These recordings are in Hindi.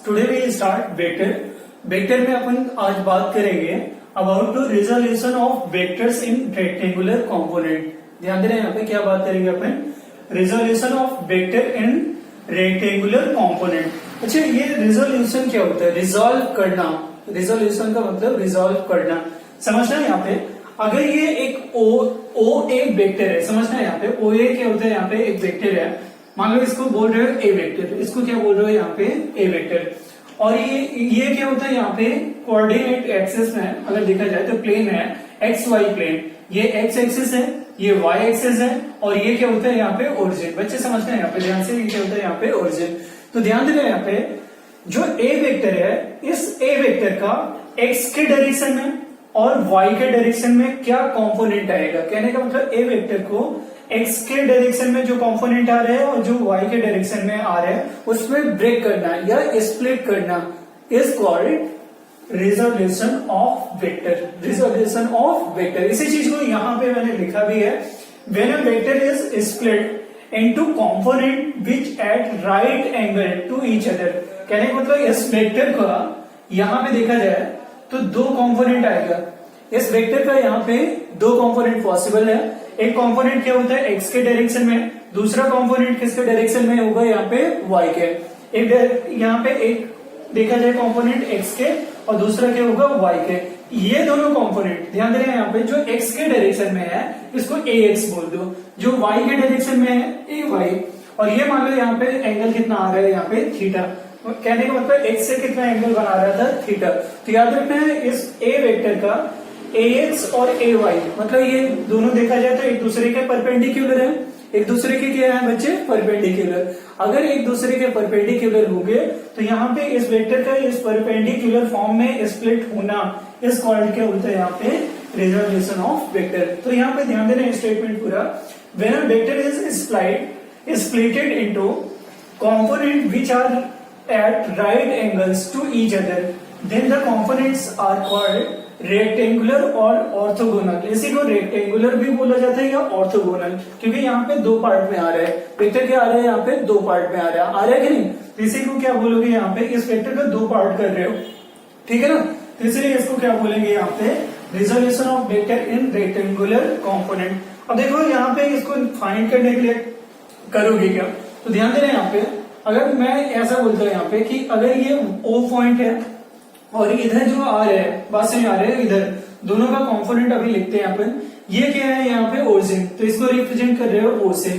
Today we start vector. Vector में अपन आज बात करेंगे about to resolution of vectors in rectangular component. ध्यान दे रहे हैं यहाँ पे क्या बात करेंगे अपन, resolution of vector in rectangular component. अच्छा, ये रिजोल्यूशन क्या होता है? रिजॉल्व करना। रिजोल्यूशन का मतलब रिजॉल्व करना, समझना है यहाँ पे। अगर ये एक ओ ए वेक्टर है, समझना है यहाँ पे ओ ए क्या होता है, यहाँ पे एक वेक्टर है, मान लो इसको बोल रहे हो ए वेक्टर, इसको क्या बोल रहे हो यहाँ पे ए वेक्टर। और ये क्या होता है यहाँ पे कोऑर्डिनेट एक्सिस में अगर देखा जाए तो प्लेन है एक्स वाई प्लेन, ये एक्स एक्सिस है, ये वाई एक्सिस है, और ये क्या होता है यहाँ पे ओरिजिन। बच्चे समझते हैं यहाँ पे ध्यान से, ये क्या होता है यहाँ पे ओरिजिन। तो ध्यान देना यहाँ पे जो ए वेक्टर है, इस ए वेक्टर का एक्स के डायरेक्शन में और वाई के डायरेक्शन में क्या कंपोनेंट आएगा। कहने का मतलब ए वेक्टर को एक्स के डायरेक्शन में जो कंपोनेंट आ रहे हैं और जो वाई के डायरेक्शन में आ रहे हैं उसमें ब्रेक करना या स्प्लिट करना is called resolution of vector. Resolution of vector, इसी चीज को यहां पे मैंने लिखा भी है, when a vector is split into component which at right angle to each other. कहने का मतलब इस वेक्टर का यहां पे देखा जाए तो दो कंपोनेंट आएगा। इस वेक्टर का यहाँ पे दो कंपोनेंट पॉसिबल है। एक कंपोनेंट क्या होता है एक्स के डायरेक्शन में, दूसरा कंपोनेंट किसके डायरेक्शन में होगा यहाँ पे वाई के। एक यहाँ पे एक देखा जाए कंपोनेंट एक्स के और दूसरा क्या होगा वाई के। ये दोनों कंपोनेंट ध्यान दे रहे हैं यहाँ पे, जो एक्स के डायरेक्शन में है इसको ए एक्स बोल दो, जो वाई के डायरेक्शन में है ए वाई। और ये मान लो यहाँ पे एंगल कितना आ रहा है यहाँ पे थीटा। कहने का मतलब एक्स से कितना एंगल बना रहा था थीटा। तो याद रखना है इस ए वेक्टर का ए एक्स और ए वाई मतलब ये दोनों देखा जाए तो एक दूसरे के परपेंडिकुलर है। एक दूसरे के क्या है बच्चे, परपेंडिकुलर। अगर एक दूसरे के परपेंडिकुलर होंगे तो यहाँ पे इस वेक्टर का इस परपेंडिकुलर फॉर्म में स्प्लिट होना इस कॉल्ड क्या होता है यहाँ पे रिजोल्यूशन ऑफ वेक्टर। तो यहाँ पे ध्यान देना स्टेटमेंट पूरा, when a vector is splitted into component which are at right angles to each other, then the components are called rectangular और orthogonal। इसी को रेक्टेंगुलर भी बोला जाता है या ऑर्थोगोनल, क्योंकि यहाँ पे दो पार्ट में आ रहा है। वेक्टर क्या आ रहा है यहाँ पे दो पार्ट में आ रहा है कि नहीं। तो इसी को क्या बोलोगे यहाँ पे, इस वेक्टर का दो पार्ट कर रहे हो, ठीक है ना। तो इसलिए इसको क्या बोलेंगे यहाँ पे resolution of vector in rectangular component. अब देखो यहाँ पे इसको फाइंड करने के लिए करोगे क्या, तो ध्यान देना यहाँ पे अगर मैं ऐसा बोलता हूं यहाँ पे कि अगर ये O पॉइंट है और इधर जो आ रहे हैं बात समझ आ रहे हैं, इधर दोनों का कंपोनेंट अभी लिखते हैं अपन। ये क्या है यहाँ पे ओरिजिन, तो इसको रिप्रेजेंट कर रहे हो O से,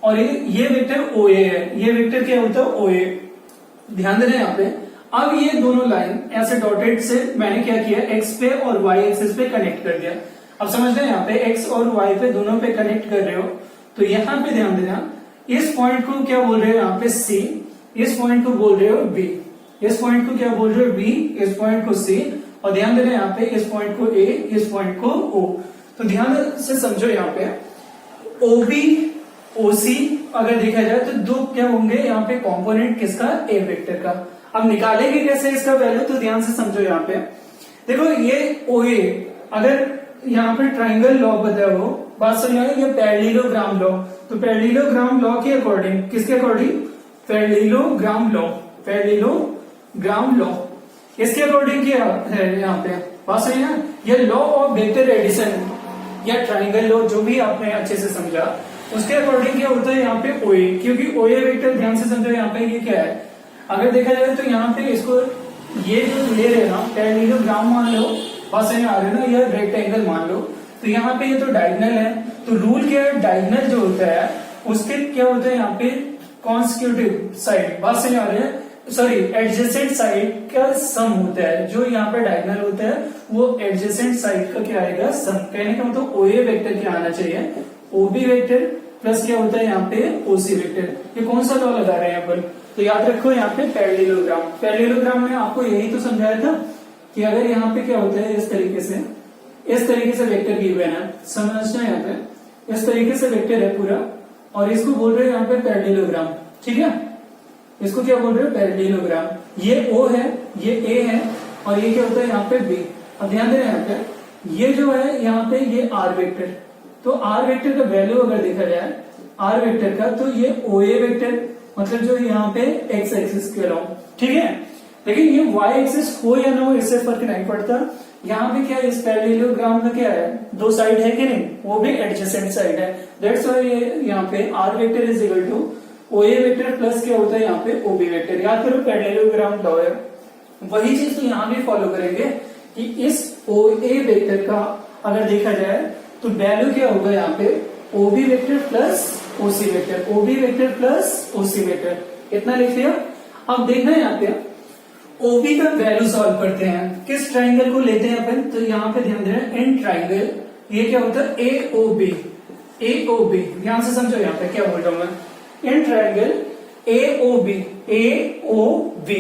और ये वेक्टर OA है। ये वेक्टर क्या होता है OA। ध्यान देना यहाँ पे। अब ये दोनों लाइन ऐसे डॉटेड से मैंने क्या किया, एक्स पे और वाई एक्सिस पे कनेक्ट कर दिया। अब समझ रहे हैं यहाँ पे एक्स और वाई पे दोनों पे कनेक्ट कर रहे हो, तो यहाँ पे ध्यान देना इस पॉइंट को क्या बोल रहे हो यहाँ पे C, इस पॉइंट को बोल रहे हो B, इस पॉइंट को क्या बोल रहे हो B, इस पॉइंट को C, और ध्यान देना यहाँ पे इस पॉइंट को A, इस पॉइंट को O। तो ध्यान से समझो यहाँ पे OB OC अगर देखा जाए तो दो क्या होंगे यहाँ पे कंपोनेंट किसका, ए वेक्टर का। अब निकालेंगे कैसे इसका वैल्यू, तो ध्यान से समझो यहाँ पे। देखो ये OA अगर यहाँ पे ट्राइंगल लॉ बताया हो, बात समझ ये पैरेललोग्राम लॉ, तो पैरेललोग्राम लॉ के अकॉर्डिंग, किसके according, parallelogram law, parallelogram law इसके अकॉर्डिंग क्या है यहाँ पे बात सही है। ये लॉ ऑफ वेक्टर एडिशन या ट्राइंगल लॉ जो भी आपने अच्छे से समझा, उसके अकॉर्डिंग क्या होता है यहाँ पे OA, क्योंकि OA वेक्टर ध्यान से समझो यहाँ पे ये क्या है। अगर देखा जाए तो यहाँ पे इसको ये जो ले रहे ना पैरेललोग्राम मान लो, बात सही आ रही है ना, ये रेक्टेंगल मान लो, तो यहाँ पे ये तो डायगोनल है। तो रूल क्या है, डायगोनल जो होता है उसके क्या होता है यहाँ पे कॉन्सिक्यूटिव साइड, बात समझ आ रही है, सॉरी एडजेसेंट साइड का सम होता है। जो यहाँ पे डायगोनल होता है वो एडजेसेंट साइड का क्या आएगा, सम। कहने का मतलब OA वेक्टर क्या आना चाहिए, OB वेक्टर प्लस क्या होता है यहाँ पे OC वेक्टर। ये कौन सा लॉ लगा रहे हैं अपन, तो याद रखो यहाँ पे पैरेललोग्राम। पैरेललोग्राम में आपको यही तो समझाया था कि अगर यहाँ पे क्या होता है इस तरीके से वेक्टर गिवन है, समझना यहाँ पे इस तरीके से वेक्टर है पूरा, और इसको बोल रहे हैं यहाँ पे पैरेललोग्राम, ठीक है। इसको क्या बोल रहे हो, पैरेललोग्राम। ये O है, ये A है, और ये क्या होता है यहाँ पे B। अब ध्यान देना यहाँ पे ये जो है यहाँ पे ये R वेक्टर, तो R वेक्टर का वैल्यू अगर देखा जाए R वेक्टर का, तो ये OA वेक्टर मतलब जो यहाँ पे एक्स एक्सिस के अलाउ, ठीक है। लेकिन ये y एक्सिस हो या ना हो इससे फर्क नहीं पड़ता। यहाँ पे क्या इस पैरेललोग्राम का क्या है, दो साइड है कि नहीं, वो भी एडजेसेंट साइड है। दैट्स व्हाई ये यहाँ पे r vector is equal to OA vector plus क्या होता है यहाँ पे OB वेक्टर। याद करो पैरेललोग्राम लॉ है। वही चीज तो यहाँ भी फॉलो करेंगे कि इस OA वेक्टर का अगर देखा जाए तो वैल्यू क्या होगा यहाँ पे OB vector plus OC vector, OB vector plus OC vector. इतना लिख लिया। अब देखना है यहाँ पे OB का वैल्यू सॉल्व करते हैं। किस ट्राइंगल को लेते हैं अपन, तो यहाँ पे ध्यान देना इन ट्राइंगल, ये क्या होता है AOB, AOB ध्यान से समझो यहाँ पे क्या बोल रहा हूं मैं। In triangle AOB, AOB,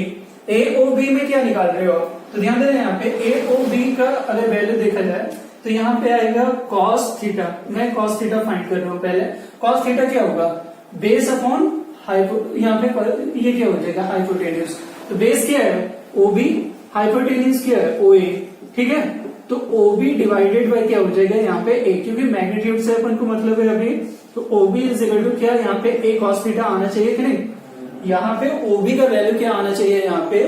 AOB में क्या निकाल रहे हो आप, तो ध्यान देना यहाँ पे AOB का अगर वैल्यू देखा जाए तो यहाँ पे आएगा cos थीटा। मैं cos थीटा फाइंड कर रहा हूँ पहले। cos थीटा क्या होगा, बेस अपॉन यहाँ पे ये क्या हो जाएगा हाइपोटेन्यूज। तो बेस क्या है OB, हाइपोटेन्यूज क्या है OA, ठीक है। तो OB डिवाइडेड बाय क्या हो जाएगा यहाँ पे A, क्योंकि मैग्नीट्यूड से अपन को मतलब है अभी। तो OB इज इक्वल टू क्या यहाँ पे A cos थीटा आना चाहिए कि नहीं। यहाँ पे OB का वैल्यू क्या आना चाहिए यहाँ पे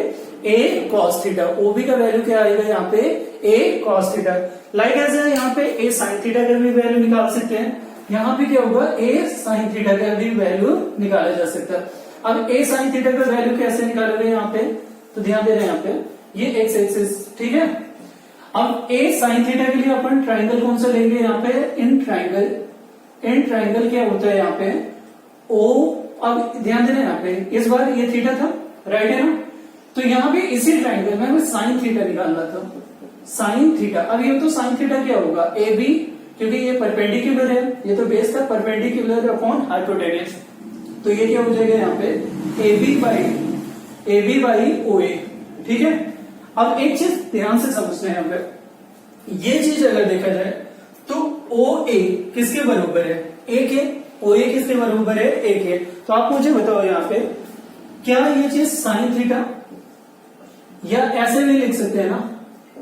A cos थीटा। OB का वैल्यू क्या आएगा यहाँ पे A cos थीटा। लाइक ऐसे यहाँ पे A sin थीटा का भी वैल्यू निकाल सकते हैं। यहाँ पे क्या होगा A sin थीटा का भी वैल्यू निकाला जा सकता है। अब A sin थीटा का वैल्यू कैसे निकालोगे यहाँ पे, तो ध्यान दे रहे हैं यहाँ पे ये एक्स एक्सिस, ठीक है। अब A sin थीटा के लिए अपन ट्राइंगल कौन सा लेंगे यहाँ पे, इन ट्राइंगल क्या होता है यहाँ पे O। अब ध्यान देना यहाँ पे इस बार ये थीटा था, राइट है ना। तो यहाँ पे इसी ट्राइंगल में हमें साइन थीटा निकालना था, साइन थीटा। अब ये तो साइन थीटा क्या होगा AB, क्योंकि ये परपेंडिकुलर है, ये तो बेस था परपेंडिकुलर अपॉन हाइपोटेन्यूज। तो ये क्या हो जाएगा यहाँ पे AB बाई OA, ठीक है। अब एक चीज ध्यान से समझना है यहाँ पे, ये चीज अगर देखा जाए तो OA किसके बराबर है, A के। OA किसके बराबर है, A के। तो आप मुझे बताओ यहाँ पे क्या ये चीज साइन थीटा, या ऐसे भी लिख सकते हैं ना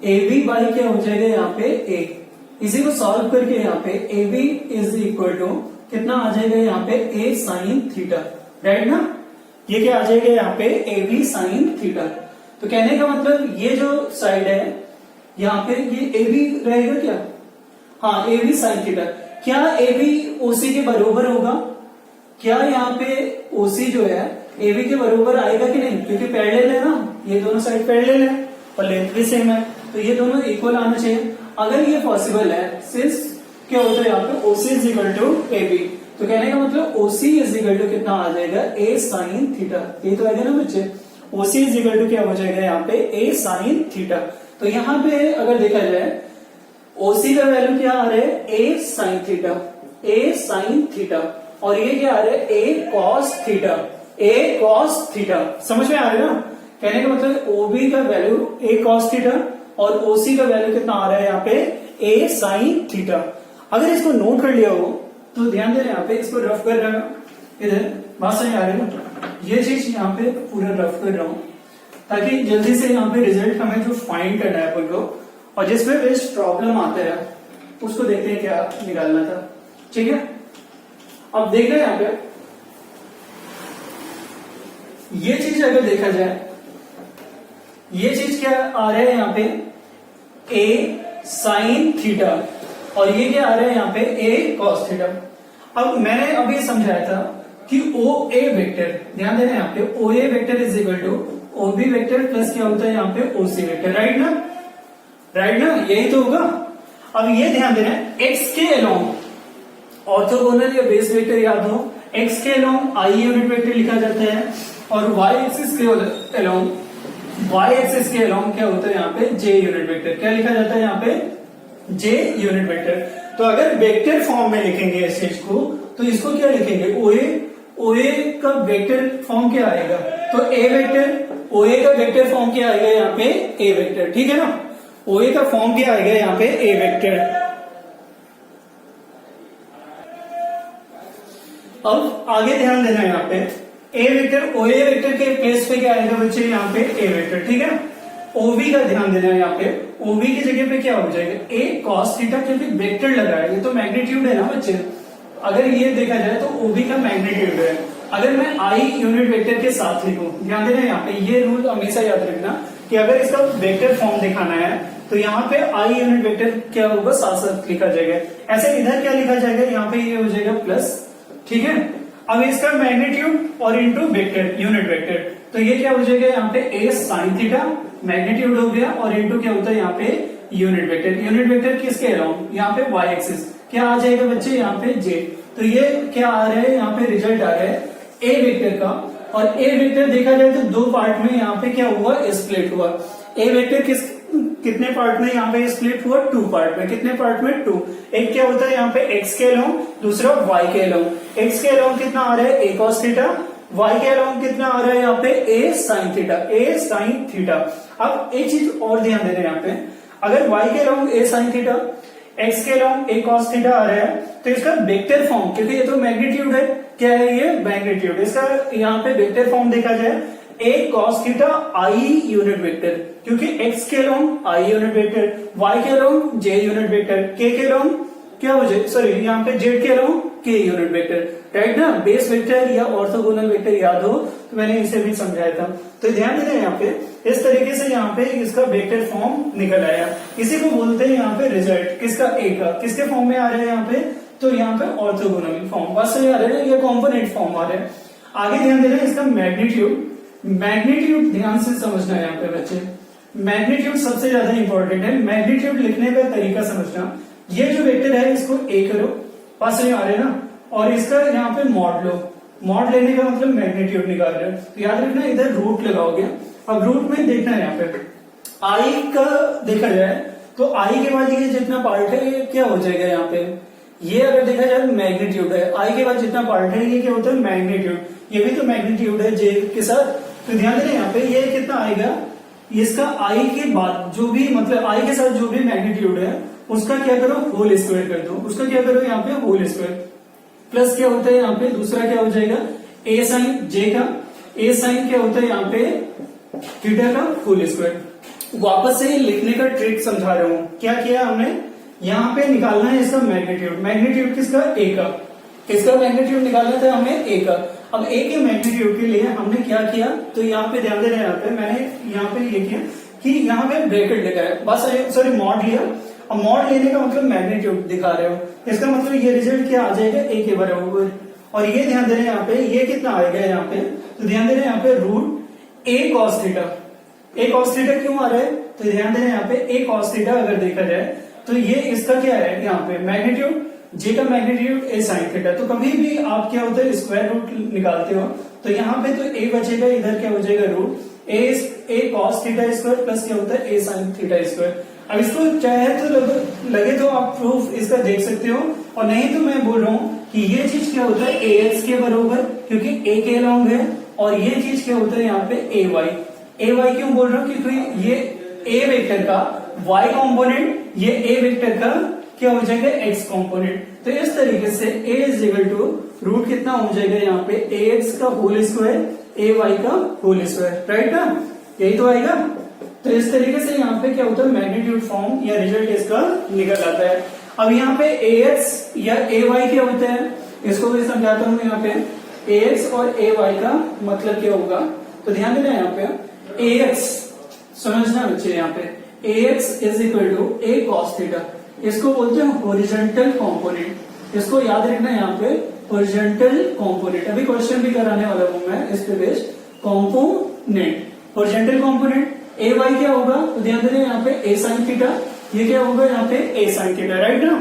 AB बाई क्या हो जाएगा यहाँ पे A। इसी को सॉल्व करके यहाँ पे AB इज इक्वल टू कितना आ जाएगा यहाँ पे A साइन थीटा, राइट ना। ये क्या आ जाएगा यहाँ पे AB साइन थीटा। तो कहने का मतलब ये जो साइड है यहाँ पे ये AB रहेगा क्या, हाँ AB साइन थीटा। क्या AB OC के बराबर होगा, क्या यहाँ पे OC जो है AB के बराबर आएगा कि नहीं, क्योंकि पैरेलल है ना, ये दोनों साइड पैरेलल है और लेंथ भी सेम है, तो ये दोनों इक्वल आना चाहिए। अगर ये पॉसिबल है सिंस क्या होता है यहाँ पे OC is equal to AB, तो कहने का मतलब OC इज इक्वल टू कितना आ जाएगा A साइन थीटा। ये तो आएगा ना बच्चे, OC इज इक्वल टू क्या हो जाएगा यहाँ पे A साइन थीटा। तो यहाँ पे अगर देखा जाए OC का वैल्यू क्या आ रहा है A sine theta, A sine theta, और ये क्या आ रहा है A cos theta, A cos theta. समझ में आ रहा है ना। कहने का मतलब OB का वैल्यू A cos थीटा और OC का वैल्यू कितना आ रहा है यहाँ पे A साइन थीटा। अगर इसको नोट कर लिया हो तो ध्यान देना यहाँ पे, इसको रफ कर रहा हूं इधर, बात समझ आ रही है। ये चीज यहाँ पे पूरा रफ कर रहा हूं ताकि जल्दी से यहाँ पे रिजल्ट हमें जो फाइंड करना है अपन को, और जिसपे बेस्ट प्रॉब्लम आता है उसको देखते हैं क्या निकालना था, ठीक है। अब देख रहे हैं यहाँ पे ये चीज अगर देखा जाए, ये चीज क्या आ रहा है यहाँ पे A साइन थीटा, और ये क्या आ रहा है यहाँ पे A cos थीटा। अब मैंने अभी समझाया था कि OA वेक्टर, ध्यान देना यहाँ पे OA vector is equal to OB vector plus क्या होता है यहाँ पे OC वेक्टर, राइट ना, राइट ना, यही तो होगा। अब ये ध्यान देना x के अलोंग ऑर्थोगोनल या बेस वेक्टर याद हो, x के अलोंग I यूनिट वेक्टर लिखा जाता है, और y एक्सिस के अलोंग, y एक्सिस के अलोंग क्या होता है यहाँ पे j यूनिट वेक्टर, क्या लिखा जाता है यहाँ पे j यूनिट वेक्टर। तो अगर वेक्टर फॉर्म में लिखेंगे इस चीज को तो इसको क्या लिखेंगे OA का वेक्टर फॉर्म क्या आएगा, तो A वेक्टर, OA का वेक्टर फॉर्म क्या आएगा यहाँ पे A वेक्टर, ठीक है ना। OA का फॉर्म क्या आएगा यहाँ पे A वेक्टर। अब आगे ध्यान देना यहाँ पे A वेक्टर, OA वेक्टर के प्लेस पे क्या आएगा बच्चे यहाँ पे A वेक्टर, ठीक है। OB का ध्यान देना है यहाँ पे, OB की जगह पे क्या हो जाएगा A cos थीटा, क्योंकि वेक्टर लगा है, ये तो मैग्नीट्यूड है ना बच्चे। अगर ये देखा जाए तो OB का मैग्नीट्यूड है, अगर मैं आई यूनिट वेक्टर के साथ लिखूं, ध्यान देना यहाँ पे ये रूल हमेशा याद रखना कि अगर इसका वेक्टर फॉर्म दिखाना है तो यहाँ पे आई यूनिट वेक्टर क्या होगा, साथ साथ लिखा जाएगा। ऐसे इधर क्या लिखा जाएगा, यहाँ पे ये हो जाएगा प्लस, ठीक है। अब इसका मैग्नीट्यूड और इंटू वेक्टर यूनिट वेक्टर, तो ये क्या हो जाएगा यहाँ पे ए साइन थीटा, मैग्नीट्यूड हो गया और इंटू क्या होता है यहाँ पे यूनिट वेक्टर। यूनिट वेक्टर किसके अराउंड, यहाँ पे वाई एक्सिस क्या आ जाएगा बच्चे, यहाँ पे जे। तो ये क्या आ रहा है, यहाँ पे रिजल्ट आ रहा है ए वेक्टर का। और ए वेक्टर देखा जाए तो दो पार्ट में यहाँ पे क्या हुआ, स्प्लिट हुआ। ए वेक्टर कितने पार्ट में यहाँ पे स्प्लिट हुआ, 2 पार्ट में। कितने पार्ट में, 2। एक क्या होता है यहाँ पे एक्स के अलोंग, दूसरा वाई के अलोंग। एक्स के अलोंग कितना आ रहा है, ए कॉस थीटा, वाई के अलोंग कितना आ रहा है यहाँ पे ए साइन थीटा, ए साइन थीटा। अब एक चीज और ध्यान देना यहाँ पे, अगर वाई के अलोंग ए साइन थीटा, एक्स के अलोंग ए कॉस थीटा आ रहा है तो इसका वेक्टर फॉर्म, क्योंकि ये तो मैग्नीट्यूड है, क्या है ये मैग्नीट्यूड, इसका यहाँ पे वेक्टर फॉर्म देखा जाए A cos theta I unit vector, क्योंकि एक्स के along I unit vector, Y के अलोंग जे यूनिट वेक्टर, के अलोंग क्या हो जाए, सॉरी यहाँ पे जेड के अलोंग के यूनिट वेक्टर, राइट ना। बेस वेक्टर या ऑर्थोगोनल वेक्टर याद हो तो मैंने इसे भी समझाया था। तो ध्यान देना यहाँ पे इस तरीके से यहाँ पे इसका वेक्टर फॉर्म निकल आया। इसी को बोलते हैं यहाँ पे रिजल्ट, किसका, ए का। किसके फॉर्म में आ रहा है यहाँ पे, तो यहाँ पे ऑर्थोगोनल फॉर्म, बस ये आ रहा है, ये कॉम्पोनेंट फॉर्म आ रहा है। आगे ध्यान देना इसका मैग्नीट्यूड, मैग्नीट्यूड ध्यान से समझना है यहाँ पे बच्चे, मैग्नीट्यूड सबसे ज्यादा इंपॉर्टेंट है। मैग्नीट्यूड लिखने का तरीका समझना, ये जो वेक्टर है इसको ए करो, पास में आ रहे ना, और इसका यहाँ पे मॉड लो। मॉड लेने का मतलब मैग्नीट्यूड निकाल रहे हो, तो याद रखना इधर रूट लगाओगे। अब रूट में देखना है यहाँ पे आई का देखा जाए तो आई के बाद ये जितना पार्ट है ये क्या हो जाएगा यहाँ पे, ये अगर देखा जाए मैग्नीट्यूड है, आई के बाद जितना पार्ट है ये क्या होता है मैग्नीट्यूड, ये भी तो मैग्नीट्यूड है जे के साथ। तो ध्यान देना यहाँ पे ये कितना आएगा, इसका आई के बाद जो भी मतलब आई के साथ जो भी मैग्नीट्यूड है उसका क्या करो, होल स्क्वायर कर दो। उसका क्या करो यहाँ पे होल स्क्वायर, प्लस क्या होता है यहाँ पे दूसरा क्या हो जाएगा ए साइन जे का, ए साइन क्या होता है यहाँ पे थीटा का होल स्क्वायर। वापस से लिखने का ट्रिक समझा रहा हूं, क्या किया हमने, यहाँ पे निकालना है इसका मैग्नीट्यूड। मैग्नीट्यूड किसका, ए का। किसका मैग्नीट्यूड निकालना था हमें, ए का। अब ए के मैग्नीट्यूड के लिए हमने क्या किया, तो यहाँ पे ध्यान देना, यहाँ पे मैंने यहाँ पे ये किया कि यहाँ पे ब्रैकेट लिखा है, बस सॉरी मॉड लिया। अब मॉड लेने का मतलब मैग्नीट्यूड दिखा रहे हो, इसका मतलब ये रिजल्ट क्या आ जाएगा, ए के बराबर। और ये ध्यान देना यहाँ पे ये कितना आएगा यहाँ पे, तो ध्यान देना यहाँ पे रूट ए कॉस थीटा। ए कॉस थीटा क्यों आ रहा है, तो ध्यान देना यहाँ पे ए कॉस थीटा अगर देखा जाए तो ये इसका क्या है यहाँ पे मैग्नीट्यूड, जे का मैग्नीट्यूड ए साइन थीटा। तो कभी भी आप क्या होता है स्क्वायर रूट निकालते हो तो यहाँ पे तो ए बचेगा, इधर क्या हो जाएगा रूट ए कॉस थीटा स्क्वायर प्लस क्या होता है ए साइन थीटा स्क्वायर। अब इसको चाहे तो लगे तो आप प्रूफ इसका देख सकते हो, और नहीं तो मैं बोल रहा हूँ कि ये चीज क्या होता है ए एक्स के बराबर, क्योंकि ए के अलोंग है, और ये चीज क्या होता है यहाँ पे ए वाई। ए वाई क्यों बोल रहा हूँ, क्योंकि ये ए वेक्टर का वाई कॉम्पोनेंट, ये ए वेक्टर का क्या हो जाएगा एक्स कॉम्पोनेंट। तो इस तरीके से ए इज इक्वल टू रूट कितना हो जाएगा यहाँ पे ए एक्स का होल स्क्वायर ए वाई का होल स्क्वायर, राइट ना, यही तो आएगा। तो इस तरीके से यहाँ पे क्या होता है मैग्नीट्यूड फॉर्म या रिजल्ट इसका निकल आता है। अब यहाँ पे ए एक्स या ए वाई क्या होता है, इसको भी समझाता हूँ। यहाँ पे ए एक्स और ए वाई का मतलब क्या होगा, तो ध्यान देना यहाँ पे ए एक्स, समझना बच्चे यहाँ पे A X is equal to A cos theta, इसको बोलते हैं हॉरिजॉन्टल कंपोनेंट। इसको याद रखना यहाँ पे हॉरिजॉन्टल कंपोनेंट, अभी क्वेश्चन भी कराने वाला हूँ मैं इस पे based. Component horizontal component A Y क्या होगा, तो ध्यान देना यहाँ पे ए साइन थीटा, ये क्या होगा यहाँ पे ए साइन थीटा, राइट ना,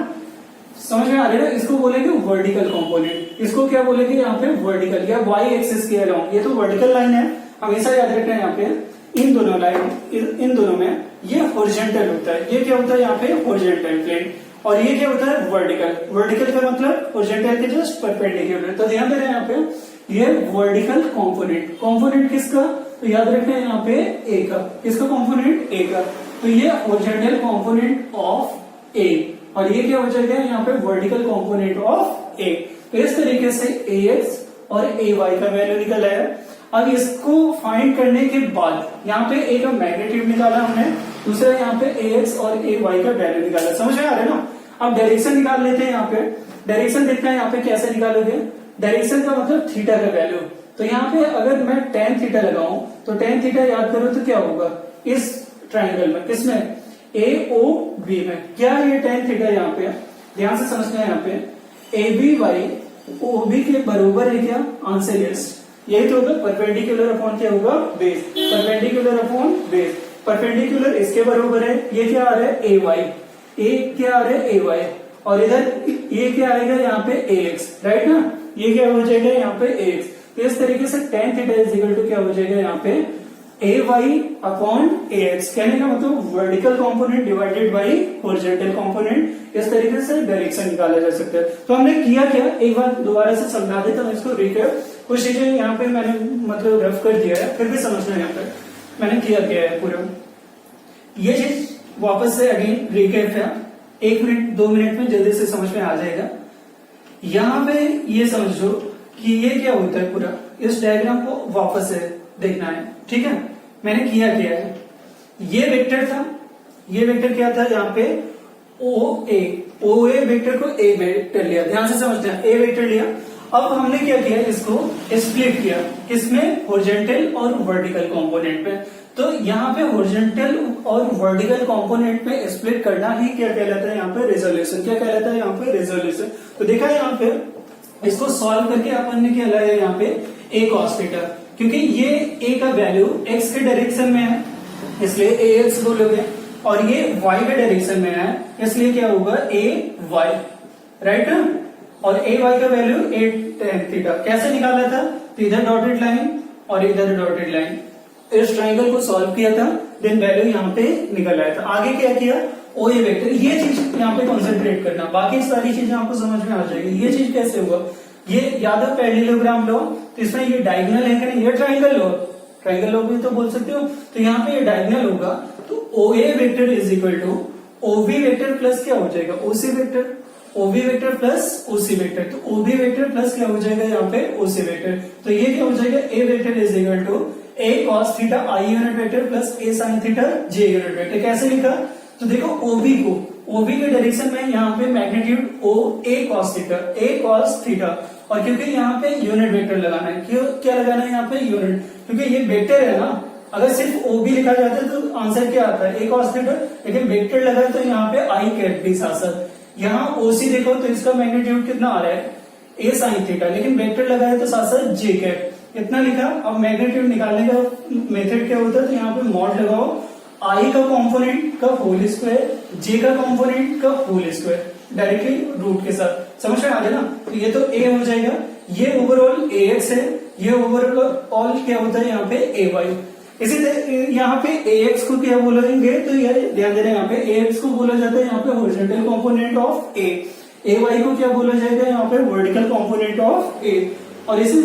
समझ में आ रहा है। इसको बोलेंगे वर्टिकल कंपोनेंट, इसको क्या बोलेंगे यहाँ पे वर्टिकल या वाई एक्सिस के अलोंग, ये तो वर्टिकल लाइन है, हमेशा याद रखना है यहाँ पे इन दोनों लाइन, इन दोनों में ये हॉरिजॉन्टल होता है, ये क्या होता है यहाँ पे हॉरिजॉन्टल प्लेन, और ये क्या होता है वर्टिकल। वर्टिकल का मतलब हॉरिजॉन्टल के जस्ट परपेंडिकुलर। तो ध्यान देना यहाँ पे ये वर्टिकल कंपोनेंट, कंपोनेंट किसका, तो याद रखना है यहाँ पे ए का, किसका कंपोनेंट ए का, तो ये हॉरिजॉन्टल कंपोनेंट ऑफ ए, और ये क्या हो जाएगा यहाँ पे वर्टिकल कंपोनेंट ऑफ ए। तो इस तरीके से ए एक्स और ए वाई का वैल्यू निकल आया। अब इसको फाइंड करने के बाद यहाँ पे ए का मैग्नीट्यूड निकाला हमने, दूसरा यहाँ पे ए एक्स और ए वाई का वैल्यू निकाला, समझ में आ रहा है ना। अब डायरेक्शन निकाल लेते हैं, यहाँ पे डायरेक्शन देखना है यहाँ पे कैसे निकालोगे, डायरेक्शन का मतलब थीटा का वैल्यू। तो यहाँ पे अगर मैं टेन थीटा लगाऊं तो टेन थीटा याद करो तो क्या होगा इस ट्राइंगल में, किसमें, ए ओ बी में। क्या है ये टेन थीटा, यहाँ पे ध्यान से समझना है, यहाँ पे A B Y O B के बरोबर है क्या, आंसर यस। यही तो होगा परपेंडिकुलर अपॉन क्या होगा, base, perpendicular upon base. Perpendicular इसके बरोबर है, ये क्या आ रहा है ए वाई, ए क्या आ रहा है ए वाई, और इधर ये क्या आएगा यहाँ पे ए एक्स, राइट ना, ये क्या हो जाएगा यहाँ पे ए एक्स। तो इस तरीके से tan theta is equal to क्या हो जाएगा यहाँ पे A Y upon A X. कहने का मतलब vertical component divided by horizontal component. इस तरीके से डायरेक्शन निकाला जा सकता है। तो हमने किया क्या, एक बार दोबारा से समझा देता हूँ इसको, रिकैप। कुछ चीजें यहाँ पे मैंने मतलब रफ कर दिया है, फिर भी समझना है यहाँ पे मैंने किया क्या है पूरा। ये चीज वापस से अगेन रिकैप है, 1 मिनट 2 मिनट में जल्दी से समझ में आ जाएगा। यहाँ पे ये समझो कि ये क्या होता है पूरा, इस डायग्राम को वापस से देखना है, ठीक है। मैंने किया क्या है, ये वेक्टर था, ये वेक्टर क्या था यहाँ पे ओ ए वेक्टर को ए वेक्टर लिया, ध्यान से समझना है, ए वेक्टर लिया। अब हमने क्या किया, इसको स्प्लिट किया, किसमें, हॉरिजॉन्टल और वर्टिकल कंपोनेंट पे। तो यहाँ पे हॉरिजॉन्टल और वर्टिकल कंपोनेंट पे स्प्लिट करना ही क्या कहलाता है यहाँ पे, रेजोल्यूशन। क्या कहलाता है यहाँ पे, रेजोल्यूशन। तो देखा है यहाँ पे इसको सॉल्व करके अपन ने क्या लाया यहाँ पे ए कॉस थीटा, क्योंकि ये ए का वैल्यू एक्स के डायरेक्शन में है इसलिए ए एक्स बोलोगे, और ये वाई के डायरेक्शन में है इसलिए क्या होगा ए वाई, राइट ना। और ए वाई का वैल्यू ए टेन थीटा कैसे निकाला था, तो इधर डॉटेड लाइन और इधर डॉटेड लाइन, इस ट्राइंगल को सॉल्व किया था, देन वैल्यू यहाँ पे निकल आया था। आगे क्या किया, ओ ए वेक्टर, ये चीज यहाँ पे कॉन्सेंट्रेट करना, बाकी सारी चीजें आपको समझ में आ जाएगी। ये चीज कैसे हुआ, ये याद है पैरेललोग्राम लो, तो इसमें ये डायगोनल है कि नहीं, ये ट्राइंगल लो, ट्राइंगल लो भी तो बोल सकते हो। तो यहाँ पे ये डायगोनल होगा, तो O A vector is equal to O B vector plus क्या हो जाएगा, O C vector, O B vector plus O C vector. तो ओ बी वेक्टर प्लस क्या हो जाएगा यहाँ पे ओ सी वेक्टर। तो ये क्या हो जाएगा, A vector is equal to A cos theta I unit vector plus A sine theta J unit vector. कैसे लिखा, तो देखो ओबी को, ओबी के डायरेक्शन में यहाँ पे मैग्नीट्यूड ओ ए कॉस थीटा, और क्योंकि यहाँ पे यूनिट वेक्टर लगाना है, क्यों क्या लगाना है यहाँ पे यूनिट, क्योंकि ये वेक्टर है ना। अगर सिर्फ ओबी लिखा जाता है तो आंसर क्या आता है, ए कॉस थीटा, लेकिन वेक्टर लगा है तो यहाँ पे आई कैप भी साथ साथ। यहाँ ओसी देखो तो इसका मैग्नीट्यूड कितना आ रहा है, ए साइन थीटा, लेकिन वेक्टर लगा है तो साथ साथ जे कैप, इतना लिखा। अब मैग्नीट्यूड निकालने का मेथड क्या होता है, तो यहाँ पे मॉड लगाओ, आई का कंपोनेंट का होल स्क्वायर, जे का कंपोनेंट का होल स्क्वायर, डायरेक्टली रूट के साथ, समझ में आ गया ना। तो ये तो ए हो जाएगा, ये ओवरऑल ए एक्स है, ये ओवरऑल क्या होता है यहाँ पे ए वाई। इसी तरह यहाँ पे ए एक्स को क्या बोलेंगे, तो ये ध्यान देना, यहाँ पे ए एक्स को बोला जाता है यहाँ पे horizontal component of A Y को क्या बोला जाएगा यहाँ पे वर्टिकल कंपोनेंट ऑफ ए। और इसी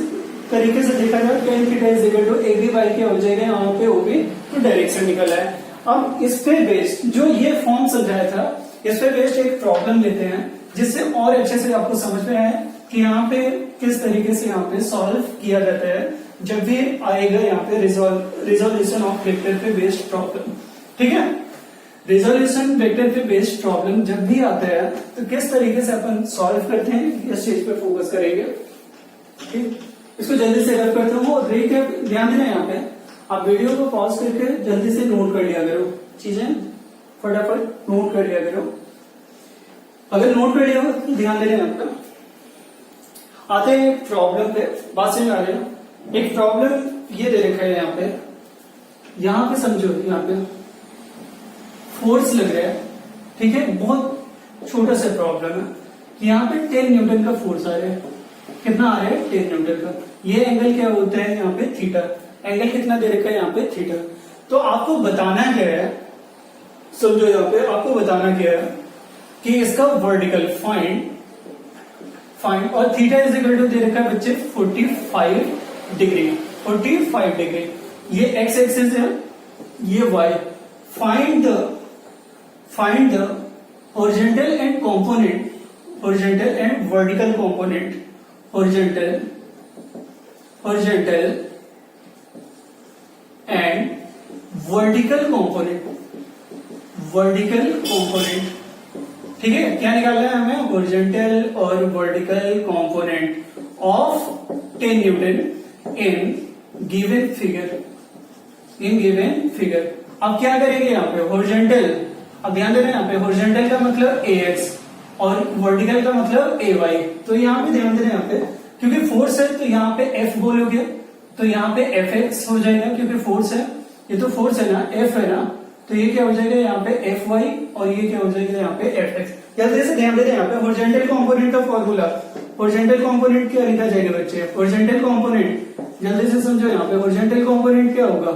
तरीके से देखा जाए tan theta is equal to A B Y क्या हो जाएगा यहाँ पे ओबी, तो डायरेक्शन निकल है। अब इस पे बेस्ड जो ये फॉर्म समझाया था, इस पे बेस्ड एक प्रॉब्लम लेते हैं जिससे और अच्छे से आपको समझ में आए कि यहाँ पे किस तरीके से यहाँ पे सॉल्व किया जाता है जब भी आएगा यहाँ पे रिजोल्यूशन ऑफ वेक्टर पे बेस्ड प्रॉब्लम, ठीक है। रिजोल्यूशन वेक्टर पे बेस्ड प्रॉब्लम जब भी आता है तो किस तरीके से अपन सॉल्व करते हैं, इस चीज पे फोकस करेंगे, ठीक। इसको जल्दी से रफ करता हूँ, ध्यान देना यहाँ पे, आप वीडियो को पॉज करके जल्दी से नोट कर लिया करो, चीजें फटाफट नोट कर लिया करो। अगर नोट कर लिया हो तो ध्यान देना यहाँ पे। आते हैं प्रॉब्लम पे, बात समझ आ गया। एक प्रॉब्लम ये दे रखा है यहाँ पे समझो, यहाँ पे फोर्स लग रहा है, ठीक है, बहुत छोटा सा प्रॉब्लम है कि यहाँ पे 10 न्यूटन का फोर्स आ रहा है, कितना आ रहा है 10 न्यूटन का। ये एंगल क्या होता है यहाँ पे थीटा, एंगल कितना दे रखा है यहाँ पे थीटा। तो आपको बताना क्या है, समझो यहाँ पे आपको बताना क्या है कि इसका वर्टिकल फाइंड, और थीटा इज इक्वल टू दे रखा है बच्चे 45 डिग्री, 45 डिग्री। ये एक्स एक्सिस है, ये Y. Find the horizontal and component, horizontal and vertical component, horizontal and vertical component, ठीक है। क्या निकालना है हमें, हॉरिजॉन्टल और vertical component of 10 newton in given figure. अब क्या करेंगे यहाँ पे हॉरिजॉन्टल, अब ध्यान देना यहाँ पे हॉरिजॉन्टल का मतलब ax और वर्टिकल का मतलब ay। तो यहाँ पे ध्यान देना यहाँ पे क्योंकि फोर्स है तो यहाँ पे F बोलोगे तो यहाँ पे Fx हो जाएगा क्योंकि फोर्स है, ये तो फोर्स है ना, F है ना, तो ये क्या हो जाएगा यहाँ पे Fy और ये क्या हो जाएगा यहाँ पे Fx। जल्दी से ध्यान देना यहाँ पे हॉरिजॉन्टल कंपोनेंट का फॉर्मूला, हॉरिजॉन्टल कंपोनेंट क्या लिखा जाएगा बच्चे, हॉरिजॉन्टल कंपोनेंट जल्दी से समझो यहाँ पे हॉरिजॉन्टल कंपोनेंट क्या होगा,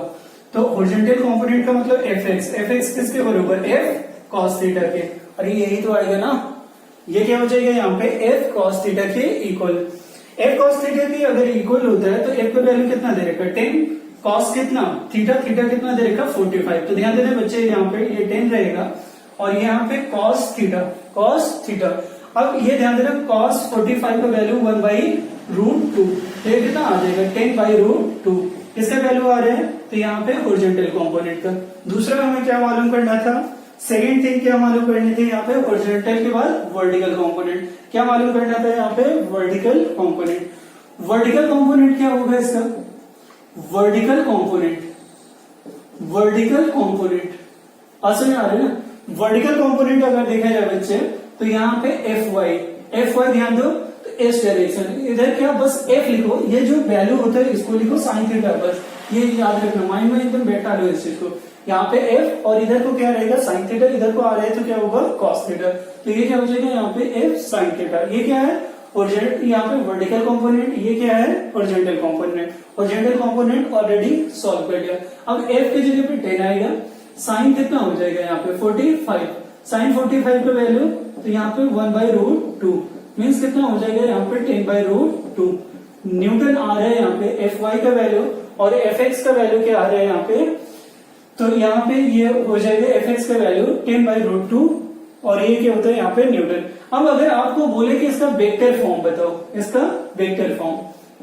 तो हॉरिजॉन्टल कंपोनेंट का मतलब Fx किसके बराबर, F cos थीटा के, अरे यही तो आएगा ना, ये क्या हो जाएगा यहाँ पे F cos थीटा के इक्वल। F cos थीटा के अगर इक्वल होता है तो F का वैल्यू कितना दे रखा है 10, cos कितना थीटा कितना दे रखा 45। तो ध्यान देना बच्चे यहाँ पे ये 10 रहेगा और यहाँ पे cos थीटा। अब ये ध्यान देना cos 45 का वैल्यू 1/√2, तो ये कितना आ जाएगा 10/√2, इसका वैल्यू आ रहा है तो यहाँ पे हॉरिजॉन्टल कंपोनेंट का। दूसरा हमें क्या मालूम करना था, सेकेंड थिंग क्या मालूम करनी थी यहाँ पे हॉरिजॉन्टल के बाद वर्टिकल कंपोनेंट, क्या मालूम करना था यहाँ पे वर्टिकल कंपोनेंट। वर्टिकल कंपोनेंट क्या होगा इसका, वर्टिकल कंपोनेंट असर में आ रहा है ना, वर्टिकल कंपोनेंट अगर देखा जाए बच्चे तो यहाँ पे Fy ध्यान दो तो एस डायरेक्शन, इधर क्या बस F लिखो, ये जो वैल्यू होता है इसको लिखो साइन थीटा, बस ये याद रखना, माइंड में एकदम बैठा लो इस चीज को। यहाँ पे F और इधर को क्या रहेगा साइन थीटा, इधर को आ रहा है तो क्या होगा cos थीटा, तो ये क्या हो जाएगा यहाँ पे F साइन थीटा। ये क्या है हॉरिजॉन्टल, यहाँ पे वर्टिकल कंपोनेंट, ये क्या है horizontal component. Horizontal component already solve कर लिया। अब F की जगह पे 10 आएगा, साइन कितना हो जाएगा यहाँ पे 45, साइन 45 का वैल्यू तो यहाँ पे 1/√2 मीन्स कितना हो जाएगा यहाँ पे 10/√2 न्यूटन आ रहा है यहाँ पे Fy का वैल्यू और Fx का वैल्यू क्या आ रहा है यहाँ पे, तो यहाँ पे ये हो जाएगा Fx का वैल्यू 10/√2 और ये क्या होता है यहाँ पे न्यूटन। अब अगर आपको बोले कि इसका वेक्टर फॉर्म बताओ, इसका वेक्टर फॉर्म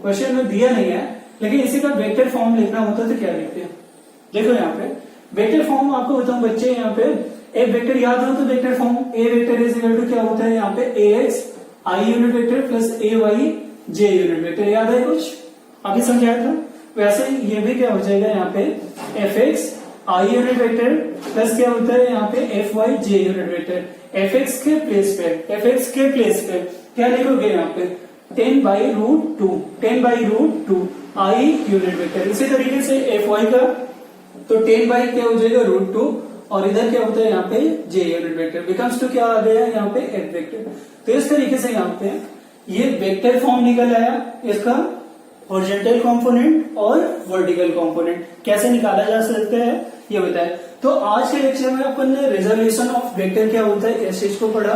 क्वेश्चन में दिया नहीं है लेकिन इसी का वेक्टर फॉर्म लिखना होता तो क्या लिखते हैं, देखो यहाँ पे वेक्टर फॉर्म आपको बताऊं बच्चे, यहाँ पे एक वेक्टर याद हो तो vector form A vector is equal to क्या होता है यहाँ पे ax i unit vector plus ay j unit vector, याद है कुछ अभी समझाया था, वैसे ये भी क्या हो जाएगा यहाँ पे fx i unit vector plus क्या होता है यहाँ पे fy j unit vector. fx के प्लेस पे क्या लिखोगे यहाँ पे 10/√2 i यूनिट वेक्टर। इसी तरीके से fy का तो 10 बाई क्या हो जाएगा √2 और इधर क्या होता है यहाँ पे j unit vector becomes to क्या आ गया यहाँ पे f वेक्टर। तो इस तरीके से यहाँ पे ये वेक्टर फॉर्म निकल आया इसका हॉरिजॉन्टल कंपोनेंट और वर्टिकल कंपोनेंट कैसे निकाला जा सकता है ये बताया। तो आज के लेक्चर में अपन ने रिजोल्यूशन ऑफ वेक्टर क्या होता है इस चीज को पढ़ा।